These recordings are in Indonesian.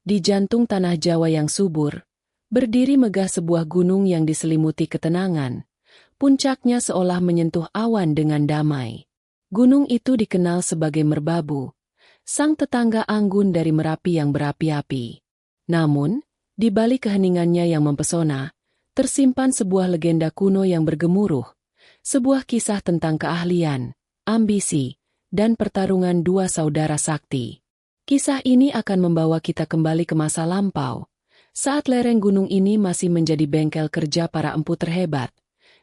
Di jantung tanah Jawa yang subur, berdiri megah sebuah gunung yang diselimuti ketenangan. Puncaknya seolah menyentuh awan dengan damai. Gunung itu dikenal sebagai Merbabu, sang tetangga anggun dari Merapi yang berapi-api. Namun, di balik keheningannya yang mempesona, tersimpan sebuah legenda kuno yang bergemuruh, sebuah kisah tentang keahlian, ambisi, dan pertarungan dua saudara sakti. Kisah ini akan membawa kita kembali ke masa lampau, saat lereng gunung ini masih menjadi bengkel kerja para empu terhebat,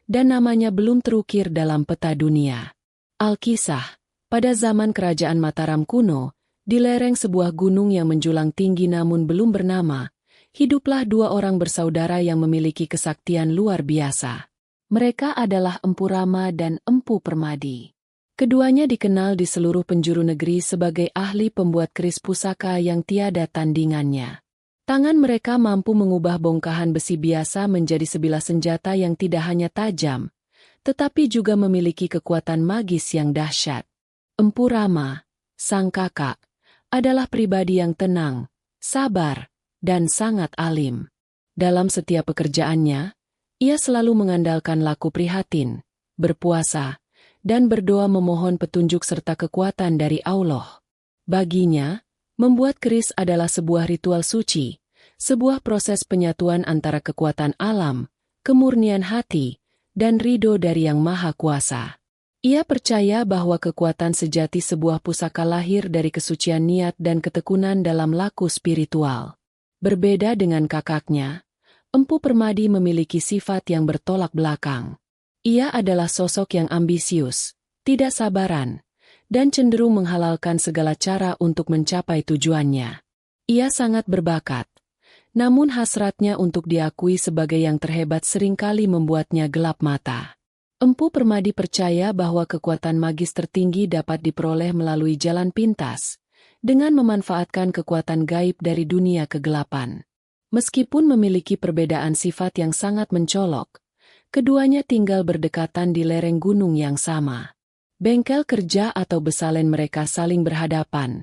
dan namanya belum terukir dalam peta dunia. Alkisah, pada zaman kerajaan Mataram kuno, di lereng sebuah gunung yang menjulang tinggi namun belum bernama, hiduplah dua orang bersaudara yang memiliki kesaktian luar biasa. Mereka adalah Empu Rama dan Empu Permadi. Keduanya dikenal di seluruh penjuru negeri sebagai ahli pembuat keris pusaka yang tiada tandingannya. Tangan mereka mampu mengubah bongkahan besi biasa menjadi sebilah senjata yang tidak hanya tajam, tetapi juga memiliki kekuatan magis yang dahsyat. Empu Rama, sang kakak, adalah pribadi yang tenang, sabar, dan sangat alim. Dalam setiap pekerjaannya, ia selalu mengandalkan laku prihatin, berpuasa, dan berdoa memohon petunjuk serta kekuatan dari Allah. Baginya, membuat keris adalah sebuah ritual suci, sebuah proses penyatuan antara kekuatan alam, kemurnian hati, dan ridho dari Yang Maha Kuasa. Ia percaya bahwa kekuatan sejati sebuah pusaka lahir dari kesucian niat dan ketekunan dalam laku spiritual. Berbeda dengan kakaknya, Empu Permadi memiliki sifat yang bertolak belakang. Ia adalah sosok yang ambisius, tidak sabaran, dan cenderung menghalalkan segala cara untuk mencapai tujuannya. Ia sangat berbakat, namun hasratnya untuk diakui sebagai yang terhebat seringkali membuatnya gelap mata. Empu Permadi percaya bahwa kekuatan magis tertinggi dapat diperoleh melalui jalan pintas, dengan memanfaatkan kekuatan gaib dari dunia kegelapan. Meskipun memiliki perbedaan sifat yang sangat mencolok, keduanya tinggal berdekatan di lereng gunung yang sama. Bengkel kerja atau besalen mereka saling berhadapan,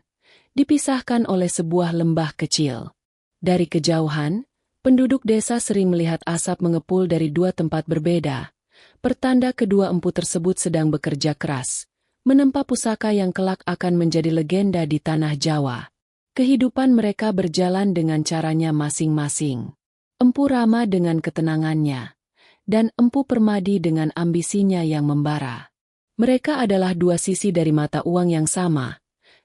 dipisahkan oleh sebuah lembah kecil. Dari kejauhan, penduduk desa sering melihat asap mengepul dari dua tempat berbeda, pertanda kedua empu tersebut sedang bekerja keras, menempa pusaka yang kelak akan menjadi legenda di tanah Jawa. Kehidupan mereka berjalan dengan caranya masing-masing. Empu Rama dengan ketenangannya, dan Empu Permadi dengan ambisinya yang membara. Mereka adalah dua sisi dari mata uang yang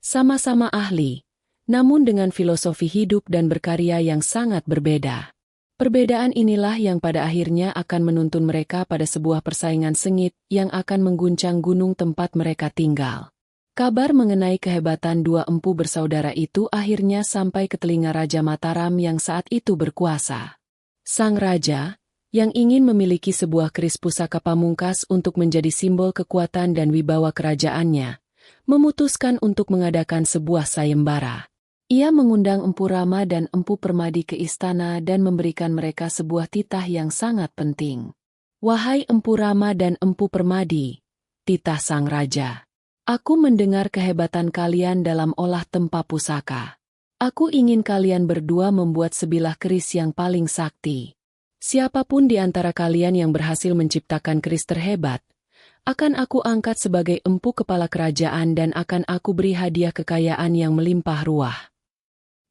sama-sama ahli, namun dengan filosofi hidup dan berkarya yang sangat berbeda. Perbedaan inilah yang pada akhirnya akan menuntun mereka pada sebuah persaingan sengit yang akan mengguncang gunung tempat mereka tinggal. Kabar mengenai kehebatan dua empu bersaudara itu akhirnya sampai ke telinga Raja Mataram yang saat itu berkuasa. Sang Raja, yang ingin memiliki sebuah keris pusaka pamungkas untuk menjadi simbol kekuatan dan wibawa kerajaannya, memutuskan untuk mengadakan sebuah sayembara. Ia mengundang Empu Rama dan Empu Permadi ke istana dan memberikan mereka sebuah titah yang sangat penting. "Wahai Empu Rama dan Empu Permadi," titah sang raja, "aku mendengar kehebatan kalian dalam olah tempa pusaka. Aku ingin kalian berdua membuat sebilah keris yang paling sakti. Siapapun di antara kalian yang berhasil menciptakan keris terhebat, akan aku angkat sebagai empu kepala kerajaan dan akan aku beri hadiah kekayaan yang melimpah ruah."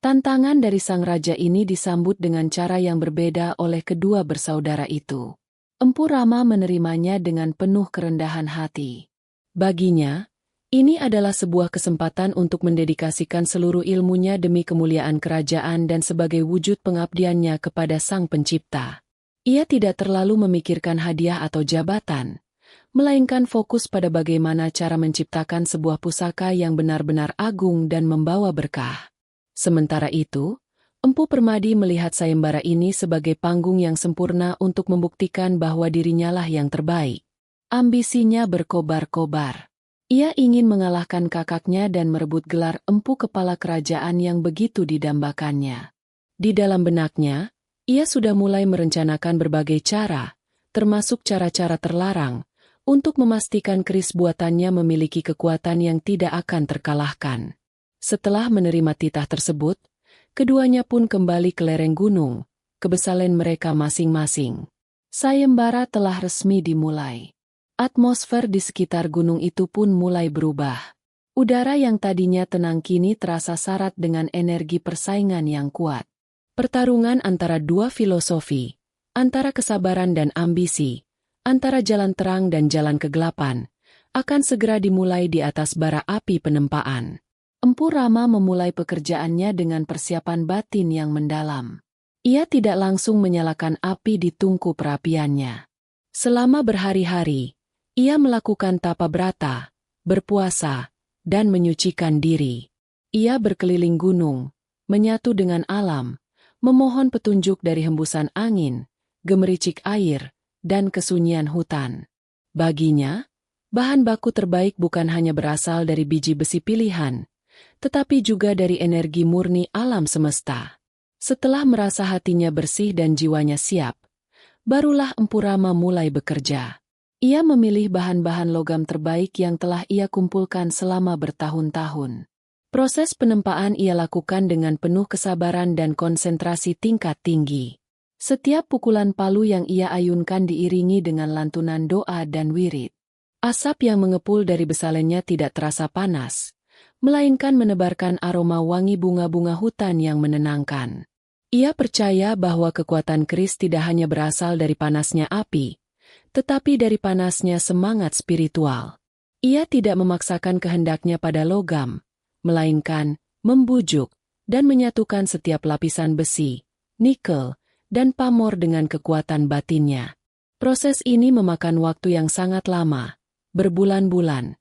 Tantangan dari sang raja ini disambut dengan cara yang berbeda oleh kedua bersaudara itu. Empu Rama menerimanya dengan penuh kerendahan hati. Baginya, ini adalah sebuah kesempatan untuk mendedikasikan seluruh ilmunya demi kemuliaan kerajaan dan sebagai wujud pengabdiannya kepada Sang Pencipta. Ia tidak terlalu memikirkan hadiah atau jabatan, melainkan fokus pada bagaimana cara menciptakan sebuah pusaka yang benar-benar agung dan membawa berkah. Sementara itu, Empu Permadi melihat sayembara ini sebagai panggung yang sempurna untuk membuktikan bahwa dirinyalah yang terbaik. Ambisinya berkobar-kobar. Ia ingin mengalahkan kakaknya dan merebut gelar empu kepala kerajaan yang begitu didambakannya. Di dalam benaknya, ia sudah mulai merencanakan berbagai cara, termasuk cara-cara terlarang, untuk memastikan keris buatannya memiliki kekuatan yang tidak akan terkalahkan. Setelah menerima titah tersebut, keduanya pun kembali ke lereng gunung, ke besalen mereka masing-masing. Sayembara telah resmi dimulai. Atmosfer di sekitar gunung itu pun mulai berubah. Udara yang tadinya tenang kini terasa syarat dengan energi persaingan yang kuat. Pertarungan antara dua filosofi, antara kesabaran dan ambisi, antara jalan terang dan jalan kegelapan, akan segera dimulai di atas bara api penempaan. Empu Rama memulai pekerjaannya dengan persiapan batin yang mendalam. Ia tidak langsung menyalakan api di tungku perapiannya. Selama berhari-hari, ia melakukan tapa brata, berpuasa, dan menyucikan diri. Ia berkeliling gunung, menyatu dengan alam, memohon petunjuk dari hembusan angin, gemericik air, dan kesunyian hutan. Baginya, bahan baku terbaik bukan hanya berasal dari biji besi pilihan, tetapi juga dari energi murni alam semesta. Setelah merasa hatinya bersih dan jiwanya siap, barulah Empu Rama mulai bekerja. Ia memilih bahan-bahan logam terbaik yang telah ia kumpulkan selama bertahun-tahun. Proses penempaan ia lakukan dengan penuh kesabaran dan konsentrasi tingkat tinggi. Setiap pukulan palu yang ia ayunkan diiringi dengan lantunan doa dan wirid. Asap yang mengepul dari besalennya tidak terasa panas, melainkan menebarkan aroma wangi bunga-bunga hutan yang menenangkan. Ia percaya bahwa kekuatan keris tidak hanya berasal dari panasnya api, tetapi dari panasnya semangat spiritual. Ia tidak memaksakan kehendaknya pada logam, melainkan membujuk dan menyatukan setiap lapisan besi, nikel, dan pamor dengan kekuatan batinnya. Proses ini memakan waktu yang sangat lama, berbulan-bulan.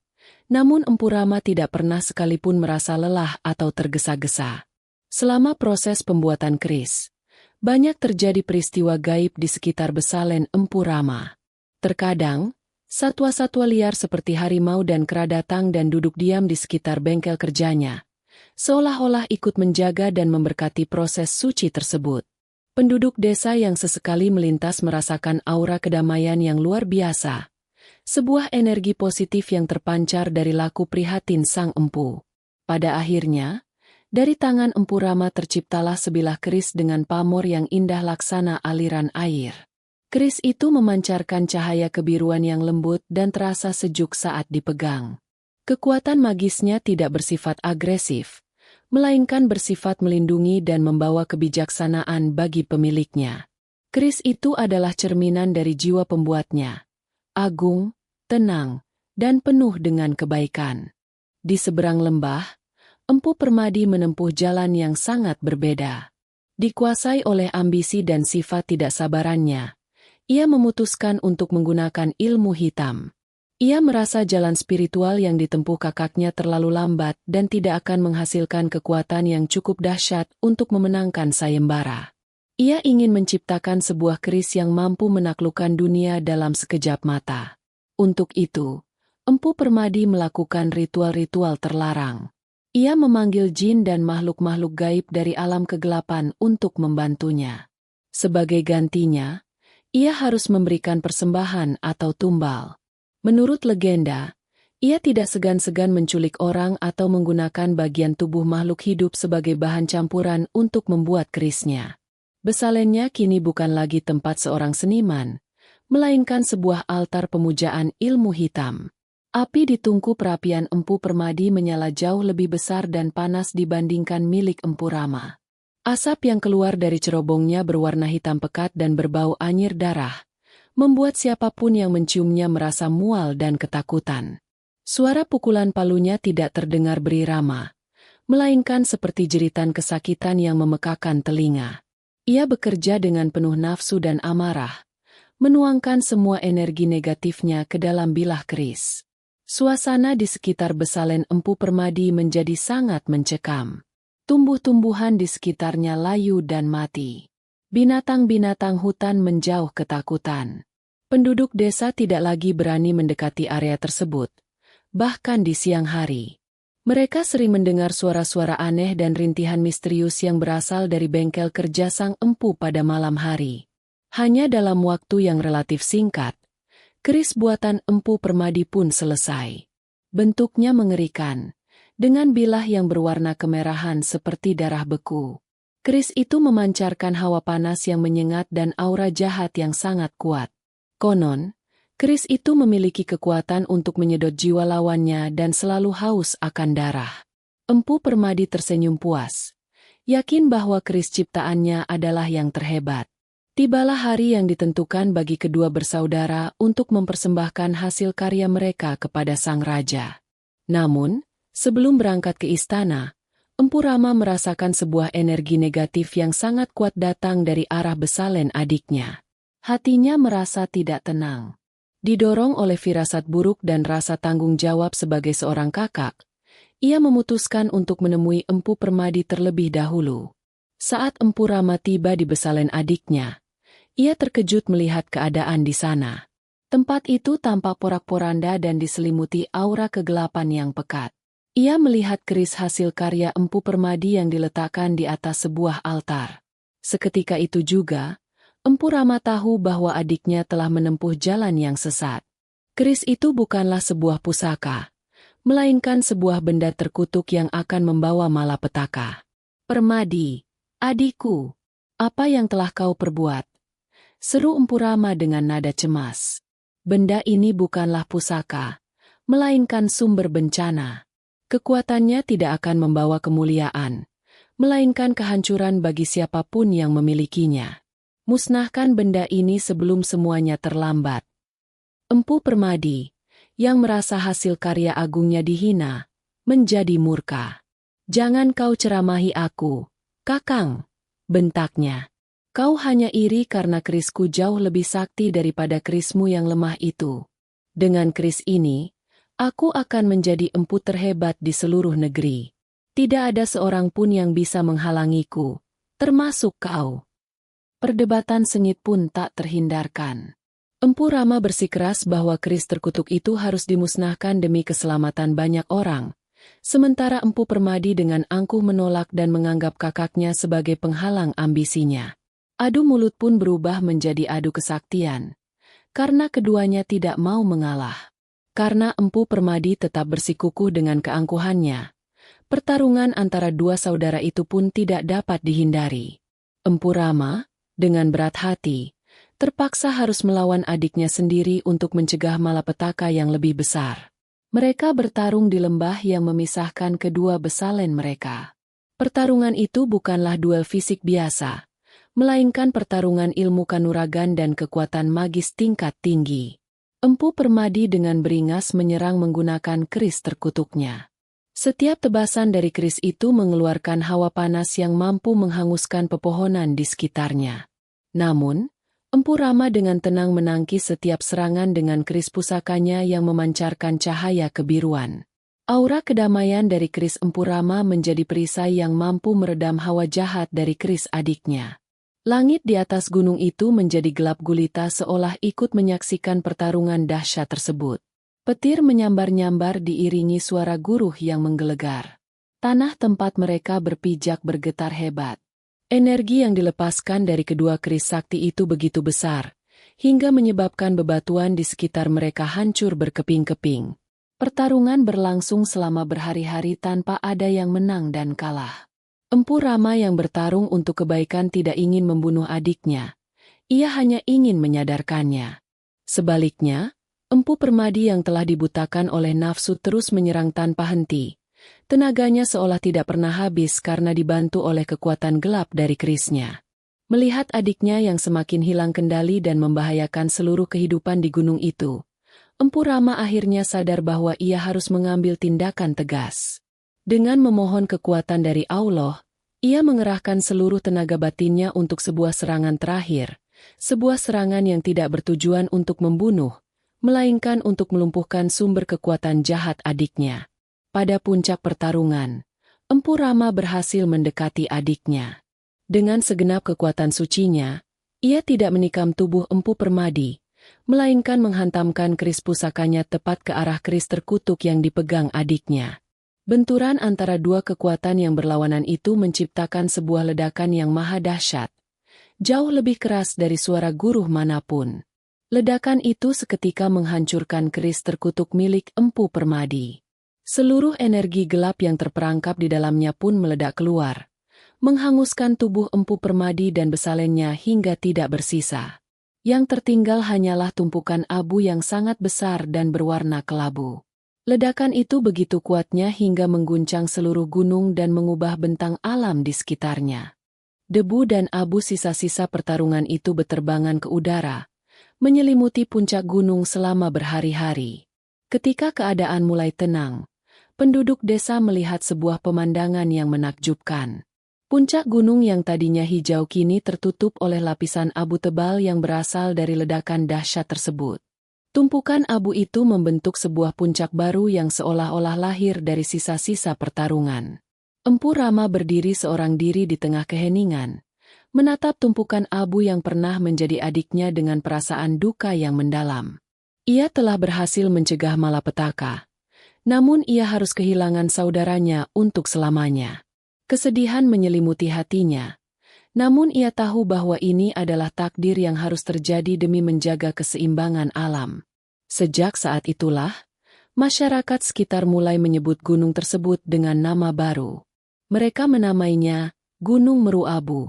Namun Empu Rama tidak pernah sekalipun merasa lelah atau tergesa-gesa. Selama proses pembuatan keris, banyak terjadi peristiwa gaib di sekitar besalen Empu Rama. Terkadang, satwa-satwa liar seperti harimau dan kera datang dan duduk diam di sekitar bengkel kerjanya, seolah-olah ikut menjaga dan memberkati proses suci tersebut. Penduduk desa yang sesekali melintas merasakan aura kedamaian yang luar biasa, sebuah energi positif yang terpancar dari laku prihatin sang empu. Pada akhirnya, dari tangan Empu Rama terciptalah sebilah keris dengan pamor yang indah laksana aliran air. Keris itu memancarkan cahaya kebiruan yang lembut dan terasa sejuk saat dipegang. Kekuatan magisnya tidak bersifat agresif, melainkan bersifat melindungi dan membawa kebijaksanaan bagi pemiliknya. Keris itu adalah cerminan dari jiwa pembuatnya, agung, tenang, dan penuh dengan kebaikan. Di seberang lembah, Empu Permadi menempuh jalan yang sangat berbeda. Dikuasai oleh ambisi dan sifat tidak sabarannya, ia memutuskan untuk menggunakan ilmu hitam. Ia merasa jalan spiritual yang ditempuh kakaknya terlalu lambat dan tidak akan menghasilkan kekuatan yang cukup dahsyat untuk memenangkan sayembara. Ia ingin menciptakan sebuah keris yang mampu menaklukkan dunia dalam sekejap mata. Untuk itu, Empu Permadi melakukan ritual-ritual terlarang. Ia memanggil jin dan makhluk-makhluk gaib dari alam kegelapan untuk membantunya. Sebagai gantinya, ia harus memberikan persembahan atau tumbal. Menurut legenda, ia tidak segan-segan menculik orang atau menggunakan bagian tubuh makhluk hidup sebagai bahan campuran untuk membuat kerisnya. Besalennya kini bukan lagi tempat seorang seniman, melainkan sebuah altar pemujaan ilmu hitam. Api di tungku perapian Empu Permadi menyala jauh lebih besar dan panas dibandingkan milik Empu Rama. Asap yang keluar dari cerobongnya berwarna hitam pekat dan berbau anyir darah, membuat siapapun yang menciumnya merasa mual dan ketakutan. Suara pukulan palunya tidak terdengar berirama, melainkan seperti jeritan kesakitan yang memekakan telinga. Ia bekerja dengan penuh nafsu dan amarah, menuangkan semua energi negatifnya ke dalam bilah keris. Suasana di sekitar besalen Empu Permadi menjadi sangat mencekam. Tumbuh-tumbuhan di sekitarnya layu dan mati. Binatang-binatang hutan menjauh ketakutan. Penduduk desa tidak lagi berani mendekati area tersebut, bahkan di siang hari. Mereka sering mendengar suara-suara aneh dan rintihan misterius yang berasal dari bengkel kerja sang empu pada malam hari. Hanya dalam waktu yang relatif singkat, keris buatan Empu Permadi pun selesai. Bentuknya mengerikan, dengan bilah yang berwarna kemerahan seperti darah beku. Keris itu memancarkan hawa panas yang menyengat dan aura jahat yang sangat kuat. Konon, keris itu memiliki kekuatan untuk menyedot jiwa lawannya dan selalu haus akan darah. Empu Permadi tersenyum puas, yakin bahwa keris ciptaannya adalah yang terhebat. Tibalah hari yang ditentukan bagi kedua bersaudara untuk mempersembahkan hasil karya mereka kepada sang raja. Namun, sebelum berangkat ke istana, Empu Rama merasakan sebuah energi negatif yang sangat kuat datang dari arah Besalen adiknya. Hatinya merasa tidak tenang. Didorong oleh firasat buruk dan rasa tanggung jawab sebagai seorang kakak, ia memutuskan untuk menemui Empu Permadi terlebih dahulu. Saat Empu Rama tiba di Besalen adiknya, ia terkejut melihat keadaan di sana. Tempat itu tampak porak-poranda dan diselimuti aura kegelapan yang pekat. Ia melihat keris hasil karya Empu Permadi yang diletakkan di atas sebuah altar. Seketika itu juga, Empu Rama tahu bahwa adiknya telah menempuh jalan yang sesat. Keris itu bukanlah sebuah pusaka, melainkan sebuah benda terkutuk yang akan membawa malapetaka. "Permadi, adikku, apa yang telah kau perbuat?" seru Empu Rama dengan nada cemas. "Benda ini bukanlah pusaka, melainkan sumber bencana. Kekuatannya tidak akan membawa kemuliaan, melainkan kehancuran bagi siapapun yang memilikinya. Musnahkan benda ini sebelum semuanya terlambat." Empu Permadi, yang merasa hasil karya agungnya dihina, menjadi murka. "Jangan kau ceramahi aku, Kakang," bentaknya. "Kau hanya iri karena kerisku jauh lebih sakti daripada kerismu yang lemah itu. Dengan keris ini, aku akan menjadi empu terhebat di seluruh negeri. Tidak ada seorang pun yang bisa menghalangiku, termasuk kau." Perdebatan sengit pun tak terhindarkan. Empu Rama bersikeras bahwa keris terkutuk itu harus dimusnahkan demi keselamatan banyak orang, sementara Empu Permadi dengan angkuh menolak dan menganggap kakaknya sebagai penghalang ambisinya. Adu mulut pun berubah menjadi adu kesaktian, karena keduanya tidak mau mengalah. Karena Empu Permadi tetap bersikukuh dengan keangkuhannya, pertarungan antara dua saudara itu pun tidak dapat dihindari. Empu Rama, dengan berat hati, terpaksa harus melawan adiknya sendiri untuk mencegah malapetaka yang lebih besar. Mereka bertarung di lembah yang memisahkan kedua Besalen mereka. Pertarungan itu bukanlah duel fisik biasa, melainkan pertarungan ilmu kanuragan dan kekuatan magis tingkat tinggi. Empu Permadi dengan beringas menyerang menggunakan keris terkutuknya. Setiap tebasan dari keris itu mengeluarkan hawa panas yang mampu menghanguskan pepohonan di sekitarnya. Namun, Empu Rama dengan tenang menangkis setiap serangan dengan keris pusakanya yang memancarkan cahaya kebiruan. Aura kedamaian dari keris Empu Rama menjadi perisai yang mampu meredam hawa jahat dari keris adiknya. Langit di atas gunung itu menjadi gelap gulita seolah ikut menyaksikan pertarungan dahsyat tersebut. Petir menyambar-nyambar diiringi suara guruh yang menggelegar. Tanah tempat mereka berpijak bergetar hebat. Energi yang dilepaskan dari kedua keris sakti itu begitu besar, hingga menyebabkan bebatuan di sekitar mereka hancur berkeping-keping. Pertarungan berlangsung selama berhari-hari tanpa ada yang menang dan kalah. Empu Rama yang bertarung untuk kebaikan tidak ingin membunuh adiknya. Ia hanya ingin menyadarkannya. Sebaliknya, Empu Permadi yang telah dibutakan oleh nafsu terus menyerang tanpa henti. Tenaganya seolah tidak pernah habis karena dibantu oleh kekuatan gelap dari kerisnya. Melihat adiknya yang semakin hilang kendali dan membahayakan seluruh kehidupan di gunung itu, Empu Rama akhirnya sadar bahwa ia harus mengambil tindakan tegas. Dengan memohon kekuatan dari Allah, ia mengerahkan seluruh tenaga batinnya untuk sebuah serangan terakhir, sebuah serangan yang tidak bertujuan untuk membunuh, melainkan untuk melumpuhkan sumber kekuatan jahat adiknya. Pada puncak pertarungan, Empu Rama berhasil mendekati adiknya. Dengan segenap kekuatan sucinya, ia tidak menikam tubuh Empu Permadi, melainkan menghantamkan keris pusakanya tepat ke arah keris terkutuk yang dipegang adiknya. Benturan antara dua kekuatan yang berlawanan itu menciptakan sebuah ledakan yang maha dahsyat, jauh lebih keras dari suara guruh manapun. Ledakan itu seketika menghancurkan keris terkutuk milik Empu Permadi. Seluruh energi gelap yang terperangkap di dalamnya pun meledak keluar, menghanguskan tubuh Empu Permadi dan besalennya hingga tidak bersisa. Yang tertinggal hanyalah tumpukan abu yang sangat besar dan berwarna kelabu. Ledakan itu begitu kuatnya hingga mengguncang seluruh gunung dan mengubah bentang alam di sekitarnya. Debu dan abu sisa-sisa pertarungan itu beterbangan ke udara, menyelimuti puncak gunung selama berhari-hari. Ketika keadaan mulai tenang, penduduk desa melihat sebuah pemandangan yang menakjubkan. Puncak gunung yang tadinya hijau kini tertutup oleh lapisan abu tebal yang berasal dari ledakan dahsyat tersebut. Tumpukan abu itu membentuk sebuah puncak baru yang seolah-olah lahir dari sisa-sisa pertarungan. Empu Rama berdiri seorang diri di tengah keheningan, menatap tumpukan abu yang pernah menjadi adiknya dengan perasaan duka yang mendalam. Ia telah berhasil mencegah malapetaka, namun ia harus kehilangan saudaranya untuk selamanya. Kesedihan menyelimuti hatinya, namun ia tahu bahwa ini adalah takdir yang harus terjadi demi menjaga keseimbangan alam. Sejak saat itulah, masyarakat sekitar mulai menyebut gunung tersebut dengan nama baru. Mereka menamainya Gunung Meru Abu,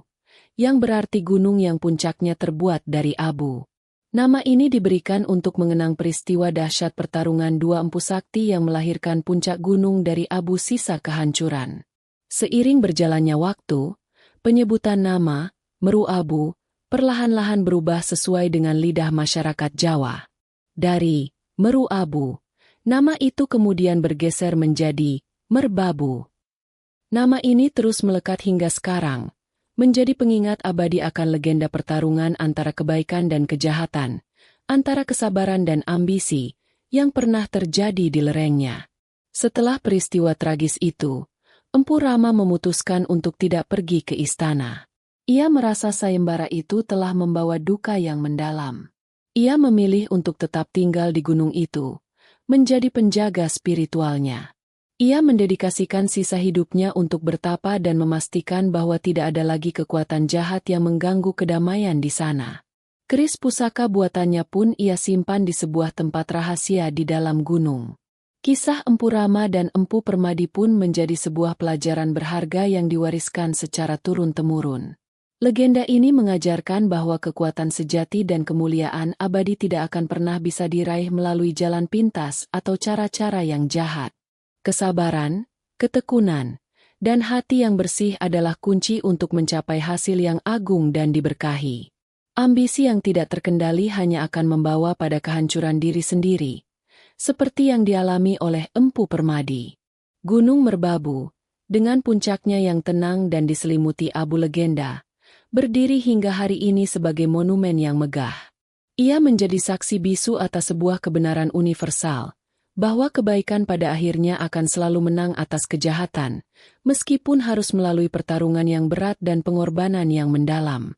yang berarti gunung yang puncaknya terbuat dari abu. Nama ini diberikan untuk mengenang peristiwa dahsyat pertarungan dua empu sakti yang melahirkan puncak gunung dari abu sisa kehancuran. Seiring berjalannya waktu, penyebutan nama, Meru Abu, perlahan-lahan berubah sesuai dengan lidah masyarakat Jawa. Dari Meru Abu, nama itu kemudian bergeser menjadi Merbabu. Nama ini terus melekat hingga sekarang, menjadi pengingat abadi akan legenda pertarungan antara kebaikan dan kejahatan, antara kesabaran dan ambisi, yang pernah terjadi di lerengnya. Setelah peristiwa tragis itu, Empu Rama memutuskan untuk tidak pergi ke istana. Ia merasa sayembara itu telah membawa duka yang mendalam. Ia memilih untuk tetap tinggal di gunung itu, menjadi penjaga spiritualnya. Ia mendedikasikan sisa hidupnya untuk bertapa dan memastikan bahwa tidak ada lagi kekuatan jahat yang mengganggu kedamaian di sana. Keris pusaka buatannya pun ia simpan di sebuah tempat rahasia di dalam gunung. Kisah Empu Rama dan Empu Permadi pun menjadi sebuah pelajaran berharga yang diwariskan secara turun-temurun. Legenda ini mengajarkan bahwa kekuatan sejati dan kemuliaan abadi tidak akan pernah bisa diraih melalui jalan pintas atau cara-cara yang jahat. Kesabaran, ketekunan, dan hati yang bersih adalah kunci untuk mencapai hasil yang agung dan diberkahi. Ambisi yang tidak terkendali hanya akan membawa pada kehancuran diri sendiri, seperti yang dialami oleh Empu Permadi. Gunung Merbabu, dengan puncaknya yang tenang dan diselimuti abu legenda, berdiri hingga hari ini sebagai monumen yang megah. Ia menjadi saksi bisu atas sebuah kebenaran universal, bahwa kebaikan pada akhirnya akan selalu menang atas kejahatan, meskipun harus melalui pertarungan yang berat dan pengorbanan yang mendalam.